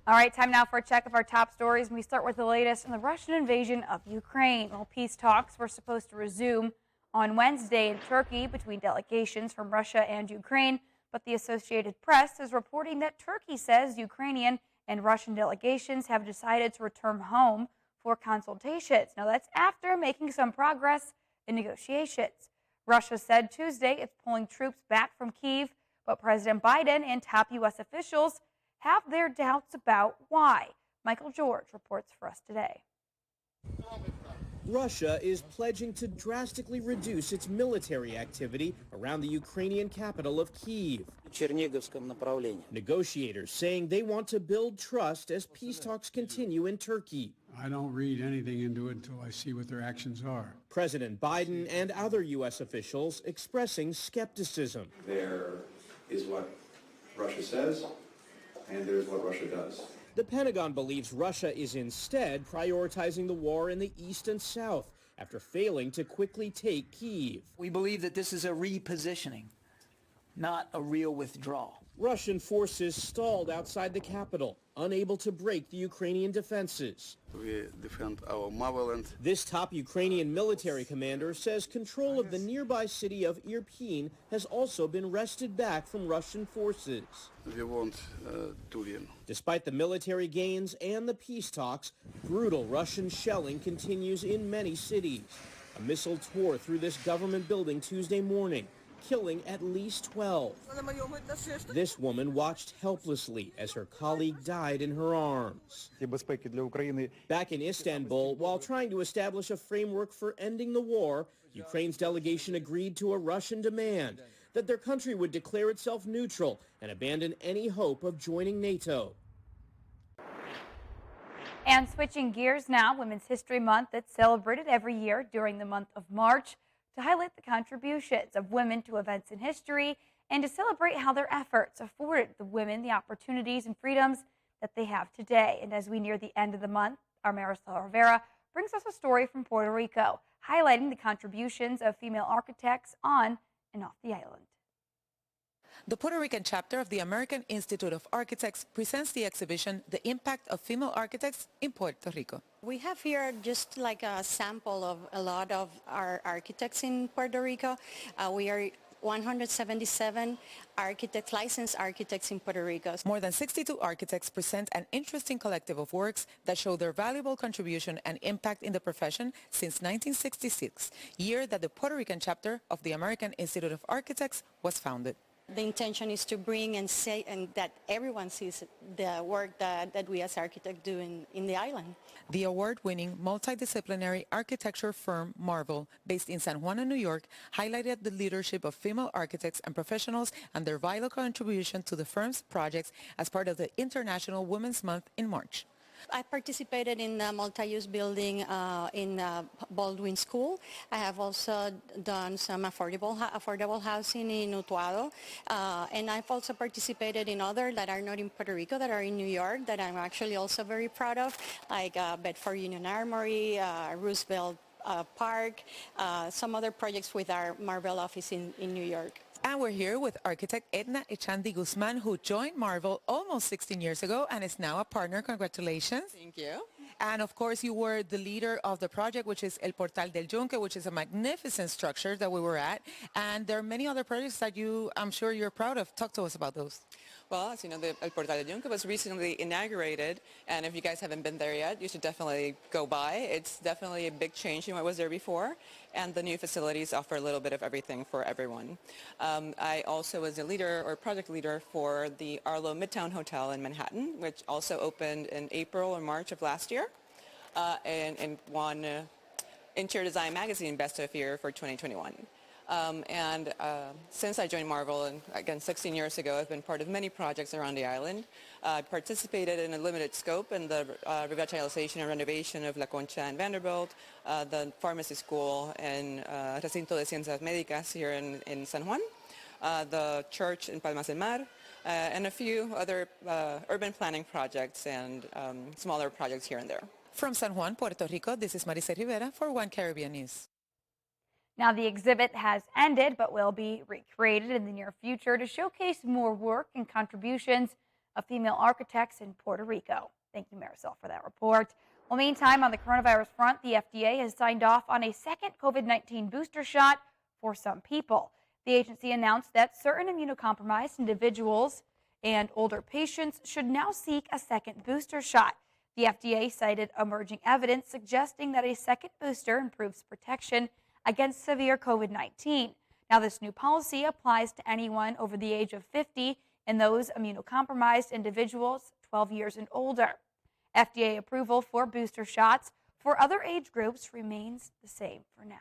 All right, time now for a check of our top stories. We start with the latest on the Russian invasion of Ukraine. Well, peace talks were supposed to resume on Wednesday in Turkey between delegations from Russia and Ukraine, but the Associated Press is reporting that Turkey says Ukrainian and Russian delegations have decided to return home for consultations. Now, that's after making some progress in negotiations. Russia said Tuesday it's pulling troops back from Kyiv, but President Biden and top U.S. officials have their doubts about why. Michael George reports for us today. Russia is pledging to drastically reduce its military activity around the Ukrainian capital of Kyiv. Negotiators saying they want to build trust as peace talks continue in Turkey. I don't read anything into it until I see what their actions are. President Biden and other U.S. officials expressing skepticism. There is what Russia says, and there's what Russia does. The Pentagon believes Russia is instead prioritizing the war in the east and south after failing to quickly take Kyiv. We believe that this is a repositioning, not a real withdrawal. Russian forces stalled outside the capital, unable to break the Ukrainian defenses. We defend our motherland. This top Ukrainian military commander says control of the nearby city of Irpin has also been wrested back from Russian forces. We want to win. Despite the military gains and the peace talks, brutal Russian shelling continues in many cities. A missile tore through this government building Tuesday morning, killing at least 12. This woman watched helplessly as her colleague died in her arms. Back in Istanbul, while trying to establish a framework for ending the war, Ukraine's delegation agreed to a Russian demand that their country would declare itself neutral and abandon any hope of joining NATO. And switching gears now, Women's History Month that's celebrated every year during the month of March to highlight the contributions of women to events in history and to celebrate how their efforts afforded the women the opportunities and freedoms that they have today. And as we near the end of the month, our Marisol Rivera brings us a story from Puerto Rico, highlighting the contributions of female architects on and off the island. The Puerto Rican chapter of the American Institute of Architects presents the exhibition, The Impact of Female Architects in Puerto Rico. We have here just like a sample of a lot of our architects in Puerto Rico. We are 177 architects, licensed architects in Puerto Rico. More than 62 architects present an interesting collective of works that show their valuable contribution and impact in the profession since 1966, year that the Puerto Rican chapter of the American Institute of Architects was founded. The intention is to bring and say and that everyone sees the work that we as architects do in the island. The award-winning multidisciplinary architecture firm Marvel, based in San Juan, New York, highlighted the leadership of female architects and professionals and their vital contribution to the firm's projects as part of the International Women's Month in March. I participated in the multi-use building in Baldwin School. I have also done some affordable housing in Utuado. And I've also participated in other that are not in Puerto Rico, that are in New York, that I'm actually also very proud of, like Bedford Union Armory, Roosevelt Park, some other projects with our Marvel office in New York. And we're here with architect Edna Echandi Guzman, who joined Marvel almost 16 years ago and is now a partner. Congratulations. Thank you. And of course, you were the leader of the project, which is El Portal del Yunque, which is a magnificent structure that we were at. And there are many other projects that I'm sure you're proud of. Talk to us about those. Well, as you know, the El Portal del Yunque was recently inaugurated, and if you guys haven't been there yet, you should definitely go by. It's definitely a big change in what was there before, and the new facilities offer a little bit of everything for everyone. I also was a leader or project leader for the Arlo Midtown Hotel in Manhattan, which also opened in April or March of last year, and won Interior Design Magazine Best of Year for 2021. Since I joined Marvel, and again 16 years ago, I've been part of many projects around the island. I participated in a limited scope in the revitalization and renovation of La Concha and Vanderbilt, the pharmacy school and Recinto de Ciencias Médicas here in San Juan, the church in Palmas del Mar, and a few other urban planning projects and smaller projects here and there. From San Juan, Puerto Rico, this is Maricel Rivera for One Caribbean News. Now, the exhibit has ended, but will be recreated in the near future to showcase more work and contributions of female architects in Puerto Rico. Thank you, Marisol, for that report. Well, meantime, on the coronavirus front, the FDA has signed off on a second COVID-19 booster shot for some people. The agency announced that certain immunocompromised individuals and older patients should now seek a second booster shot. The FDA cited emerging evidence suggesting that a second booster improves protection against severe COVID-19. Now, this new policy applies to anyone over the age of 50 and those immunocompromised individuals 12 years and older. FDA approval for booster shots for other age groups remains the same for now.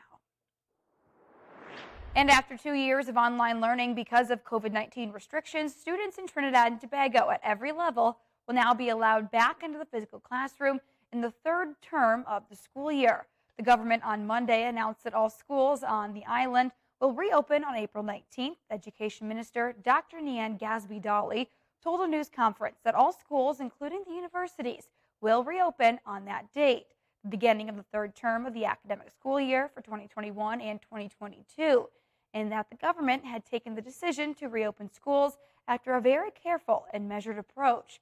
And after 2 years of online learning because of COVID-19 restrictions, students in Trinidad and Tobago at every level will now be allowed back into the physical classroom in the third term of the school year. The government on Monday announced that all schools on the island will reopen on April 19th. Education Minister Dr. Nian Gasby-Dali told a news conference that all schools, including the universities, will reopen on that date, the beginning of the third term of the academic school year for 2021 and 2022, and that the government had taken the decision to reopen schools after a very careful and measured approach.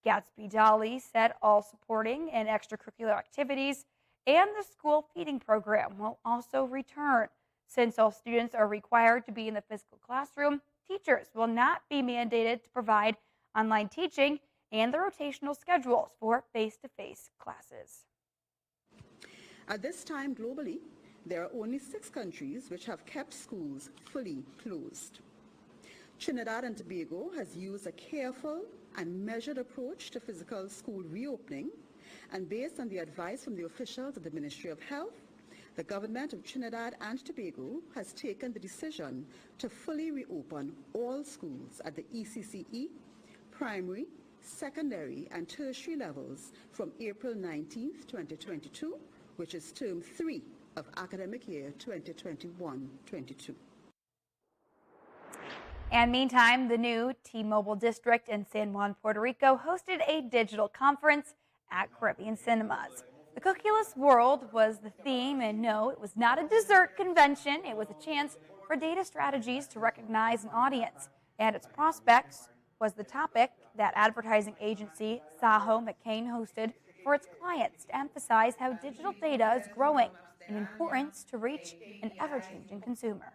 Gasby-Dali said all supporting and extracurricular activities and the school feeding program will also return. Since all students are required to be in the physical classroom, teachers will not be mandated to provide online teaching and the rotational schedules for face-to-face classes. At this time globally, there are only 6 countries which have kept schools fully closed. Trinidad and Tobago has used a careful and measured approach to physical school reopening, and based on the advice from the officials of the Ministry of Health, the government of Trinidad and Tobago has taken the decision to fully reopen all schools at the ECCE, primary, secondary and tertiary levels from April 19th, 2022, which is term 3 of academic year 2021-22. And meantime, the new T-Mobile district in San Juan, Puerto Rico hosted a digital conference at Caribbean Cinemas. The Cookieless World was the theme, and no, it was not a dessert convention. It was a chance for data strategies to recognize an audience, and its prospects was the topic that advertising agency Saho McCain hosted for its clients to emphasize how digital data is growing in importance to reach an ever-changing consumer.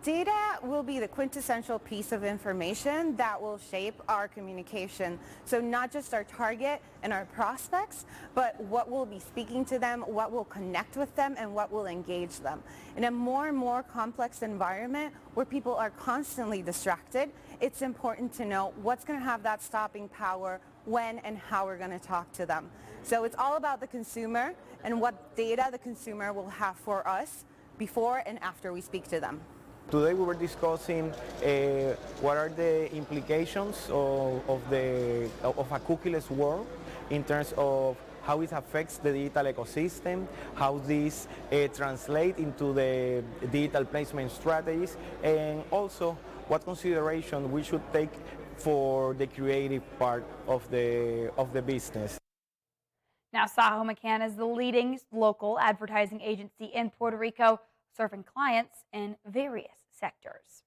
Data will be the quintessential piece of information that will shape our communication. So not just our target and our prospects, but what will be speaking to them, what will connect with them, and what will engage them. In a more and more complex environment where people are constantly distracted, it's important to know what's going to have that stopping power, when and how we're going to talk to them. So it's all about the consumer and what data the consumer will have for us before and after we speak to them. Today we were discussing what are the implications of a cookieless world in terms of how it affects the digital ecosystem, how this translates into the digital placement strategies, and also what consideration we should take for the creative part of the business. Now, Saho McCann is the leading local advertising agency in Puerto Rico, serving clients in various sectors.